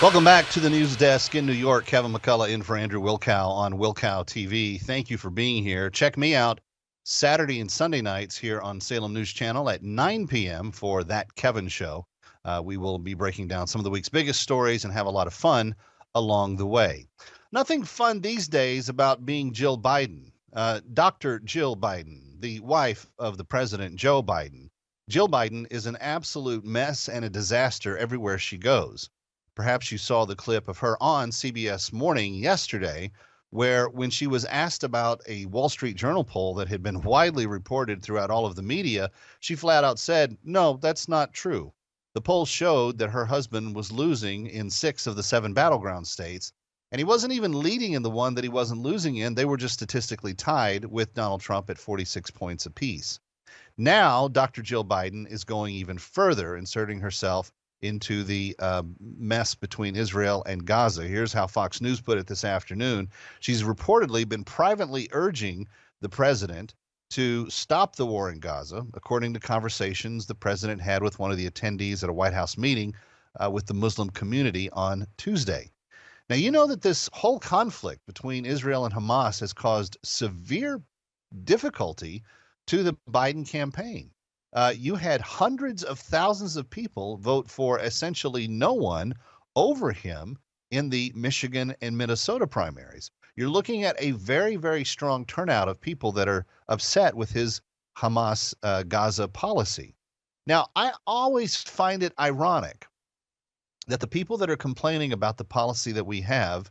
Welcome back to the news desk in New York. Kevin McCullough in for Andrew Wilkow on Wilkow TV. Thank you for being here. Check me out Saturday and Sunday nights here on Salem News Channel at 9 p.m. for That Kevin Show. We will be breaking down some of the week's biggest stories and have a lot of fun along the way. Nothing fun these days about being Jill Biden. Dr. Jill Biden, the wife of the President Joe Biden. Jill Biden is an absolute mess and a disaster everywhere she goes. Perhaps you saw the clip of her on CBS Morning yesterday, where when she was asked about a Wall Street Journal poll that had been widely reported throughout all of the media, she flat out said, "No, that's not true. The poll showed that her husband was losing in 6 of the 7 battleground states, and he wasn't even leading in the one that he wasn't losing in. They were just statistically tied with Donald Trump at 46 points apiece." Now, Dr. Jill Biden is going even further, inserting herself into the mess between Israel and Gaza. Here's how Fox News put it this afternoon. She's reportedly been privately urging the president to stop the war in Gaza, according to conversations the president had with one of the attendees at a White House meeting with the Muslim community on Tuesday. Now, you know that this whole conflict between Israel and Hamas has caused severe difficulty to the Biden campaign. You had hundreds of thousands of people vote for essentially no one over him in the Michigan and Minnesota primaries. You're looking at a very, very strong turnout of people that are upset with his Hamas Gaza policy. Now, I always find it ironic that the people that are complaining about the policy that we have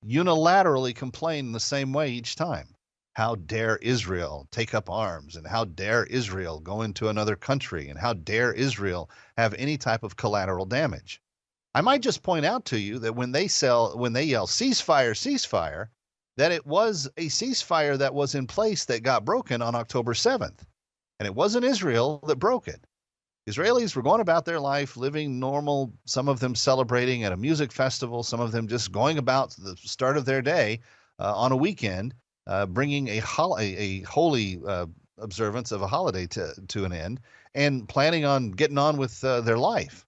unilaterally complain the same way each time. How dare Israel take up arms, and how dare Israel go into another country, and how dare Israel have any type of collateral damage. I might just point out to you that when they yell ceasefire, ceasefire, that it was a ceasefire that was in place that got broken on October 7th. And it wasn't Israel that broke it. Israelis were going about their life, living normal, some of them celebrating at a music festival, some of them just going about the start of their day on a weekend, bringing a holy observance of a holiday to an end and planning on getting on with their life.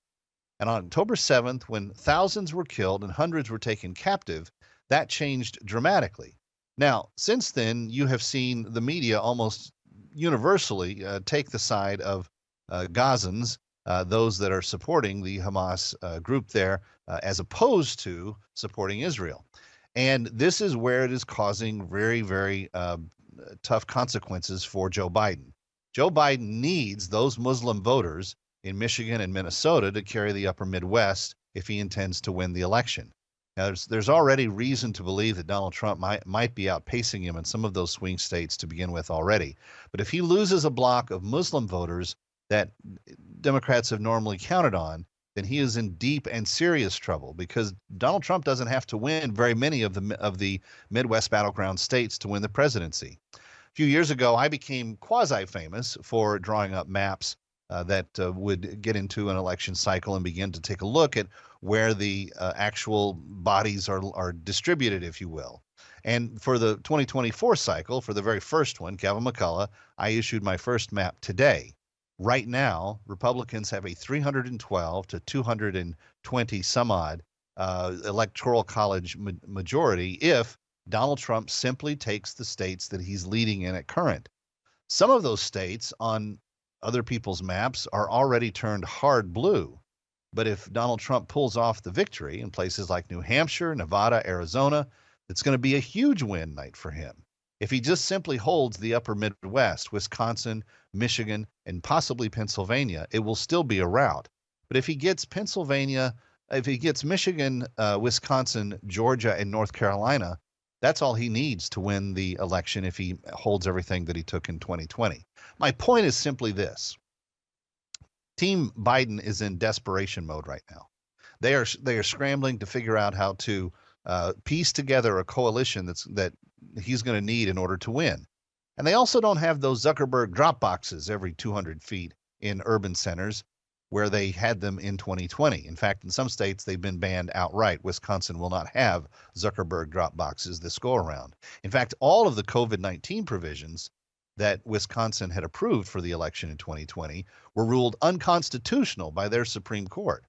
And on October 7th, when thousands were killed and hundreds were taken captive, that changed dramatically. Now, since then, you have seen the media almost universally take the side of Gazans, those that are supporting the Hamas group there, as opposed to supporting Israel. And this is where it is causing very, very tough consequences for Joe Biden. Joe Biden needs those Muslim voters in Michigan and Minnesota to carry the upper Midwest if he intends to win the election. Now, there's already reason to believe that Donald Trump might be outpacing him in some of those swing states to begin with already. But if he loses a block of Muslim voters that Democrats have normally counted on, then he is in deep and serious trouble, because Donald Trump doesn't have to win very many of the Midwest battleground states to win the presidency. A few years ago, I became quasi-famous for drawing up maps that would get into an election cycle and begin to take a look at where the actual bodies are distributed, if you will. And for the 2024 cycle, for the very first one, Kevin McCullough, I issued my first map today. Right now, Republicans have a 312 to 220 some odd electoral college majority if Donald Trump simply takes the states that he's leading in at current. Some of those states on other people's maps are already turned hard blue. But if Donald Trump pulls off the victory in places like New Hampshire, Nevada, Arizona, it's going to be a huge win night for him. If he just simply holds the upper Midwest, Wisconsin, Michigan, and possibly Pennsylvania, it will still be a rout. But if he gets Pennsylvania, if he gets Michigan, Wisconsin, Georgia, and North Carolina, that's all he needs to win the election if he holds everything that he took in 2020. My point is simply this. Team Biden is in desperation mode right now. They are scrambling to figure out how to piece together a coalition that he's going to need in order to win. And they also don't have those Zuckerberg drop boxes every 200 feet in urban centers where they had them in 2020. In fact, in some states, they've been banned outright. Wisconsin will not have Zuckerberg drop boxes this go around. In fact, all of the COVID-19 provisions that Wisconsin had approved for the election in 2020 were ruled unconstitutional by their Supreme Court.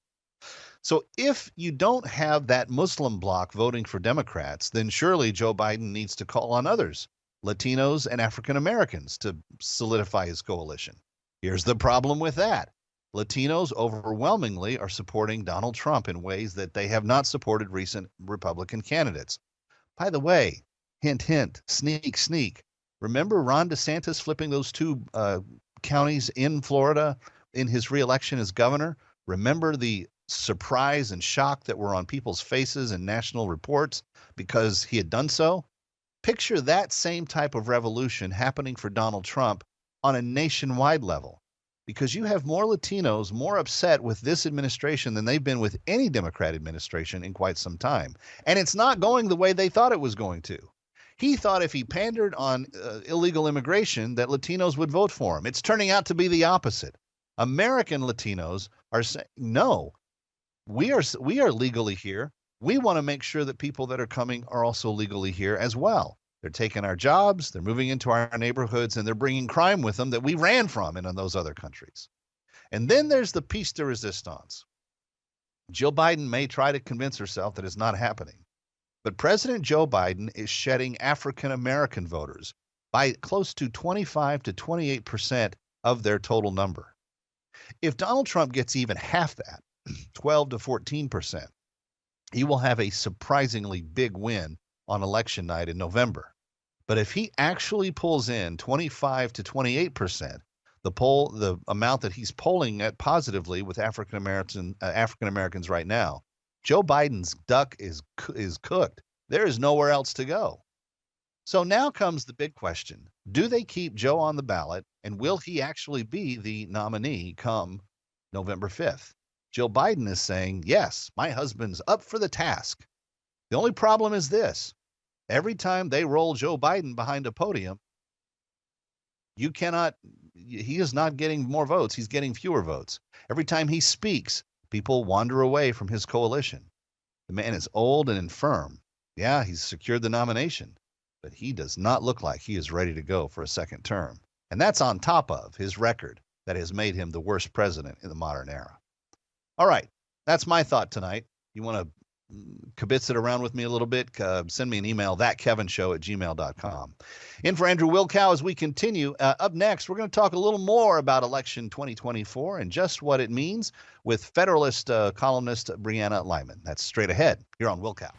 So if you don't have that Muslim bloc voting for Democrats, then surely Joe Biden needs to call on others, Latinos and African Americans, to solidify his coalition. Here's the problem with that. Latinos overwhelmingly are supporting Donald Trump in ways that they have not supported recent Republican candidates. By the way, hint, hint, sneak, sneak. Remember Ron DeSantis flipping those two counties in Florida in his reelection as governor? Remember the surprise and shock that were on people's faces in national reports because he had done so? Picture that same type of revolution happening for Donald Trump on a nationwide level, because you have more Latinos more upset with this administration than they've been with any Democrat administration in quite some time. And it's not going the way they thought it was going to. He thought if he pandered on illegal immigration that Latinos would vote for him. It's turning out to be the opposite. American Latinos are saying, no, we are legally here. We want to make sure that people that are coming are also legally here as well. They're taking our jobs, they're moving into our neighborhoods, and they're bringing crime with them that we ran from in those other countries. And then there's the piece de resistance. Jill Biden may try to convince herself that it's not happening, but President Joe Biden is shedding African American voters by close to 25 to 28% of their total number. If Donald Trump gets even half that, 12 to 14%, he will have a surprisingly big win on election night in November. But if he actually pulls in 25 to 28%, the amount that he's polling at positively with African Americans right now, Joe Biden's duck is cooked. There is nowhere else to go. So now comes the big question. Do they keep Joe on the ballot, and will he actually be the nominee come November 5th? Jill Biden is saying, yes, my husband's up for the task. The only problem is this. Every time they roll Joe Biden behind a podium, he is not getting more votes. He's getting fewer votes. Every time he speaks, people wander away from his coalition. The man is old and infirm. Yeah, he's secured the nomination, but he does not look like he is ready to go for a second term. And that's on top of his record that has made him the worst president in the modern era. All right, that's my thought tonight. You want to kibitz it around with me a little bit, send me an email, thatkevinshow@gmail.com. In for Andrew Wilkow as we continue. Up next, we're going to talk a little more about election 2024 and just what it means with Federalist columnist Brianna Lyman. That's straight ahead here on Wilkow.